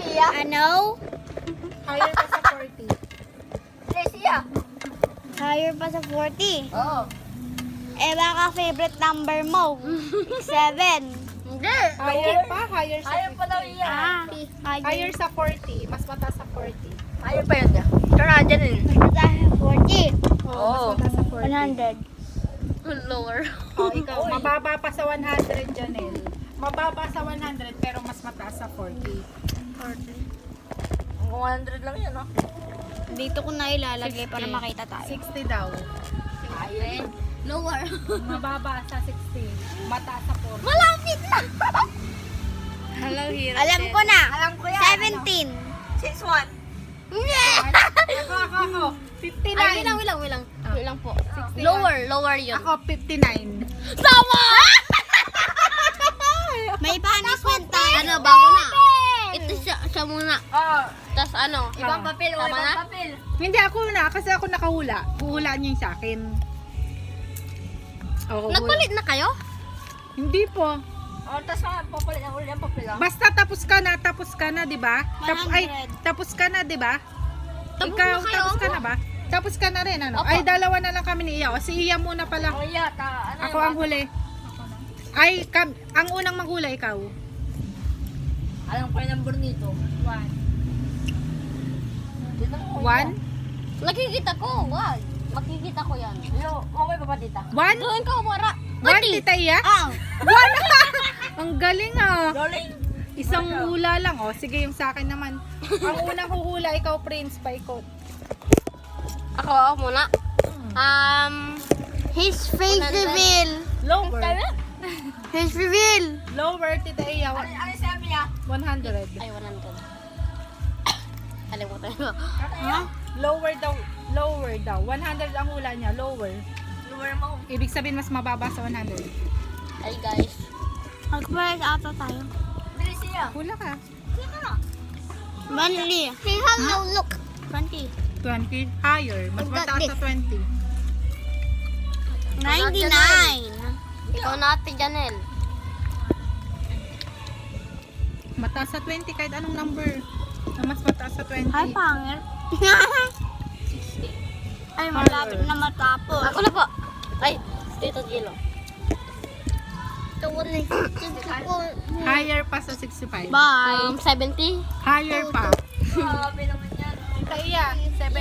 Iya. Ano? Higher pa sa 40. Lesia. Higher pa sa 40. Oo. Eh baka favorite number mo. 7. Hindi. Higher pa, higher sa Ayaw pa daw 50. iya. Higher sa 40. Mas mataas sa 40. Ayaw pa yun niya. Pero nandyan din. 40. Oo, mas mataas sa 40. 100. Lower. Oh, ikaw, mababa pa sa 100, Janelle. Mababa sa 100 pero mas mataas sa 40. 100 lang yan, no? Dito ko na ilalagay para 60. makita tayo. 60 daw. Ayaw. Lower. Mababa sa 60. Mataas sa 40. Malapit na. Hello, Hira. Alam ko na. Alam ko yan. 17. 6-1. Hindi. Ako. 59. Ay, wilang. Ah. Wilang po. 61. Lower yun. Ako, 59. Tama! May punishment tayo. Ano, bago na. Ito siya muna. Oo. Tapos ano? Ibang papel o Tama ibang na? papel. Hindi ako na, kasi ako nakahula. Huhulaan niya yung sa akin. Ako, Nagpalit na kayo? Hindi po. O, tapos mga papalit ang ulit ang papel, ah. Basta tapos ka na, di ba? 100. Tapos ka na, di ba? Tapos Ikaw, na kayo? tapos ka na ba? Tapos ka na rin, ano? Opo. Ay, dalawa na lang kami ni Iya. O, si Iya muna pala. O, iya, ano Ako ang huli. Ay, ang unang maghula, ikaw. Alam ko yung number nito. 1. Dito mo. 1? Nakikita ko. Wag. Makikita ko yan. Yo, mamay pa pa tita. 1? Doon ka, Mara. 1, Tita Iya? Ah. 1! Ang galing, ah. Rolling. Isang hula lang, oh. Sige, yung sa akin naman. Ang unang huhula, ikaw, Prince, paikot. Ako muna. His face 100. reveal. Lower. His reveal. Lower, Tita Iya. Ano sabi niya? 100. Ay, 100. Alimutan ko. Ha? Lower daw. Lower daw. 100 ang hula niya. Lower. Lower mo. Ibig sabihin, mas mababa sa 100. Ay, guys. Mag-price ata tayo. Bilis siya. Hula ka. Manly. He has no look. 20. 20. Higher. Mas I've got mataas this. sa 20. 99. Ikaw natin, Janelle. Mataas sa 20 kahit anong number. Na mas mataas sa 20. Ay, pangit. Ay, malapit na matapos. Ako na po. Ay, Tito Gilo. Ito wala. Higher pa sa 65. Bye. 70. Higher pa. Grabe naman yan. Tita Iya, 7.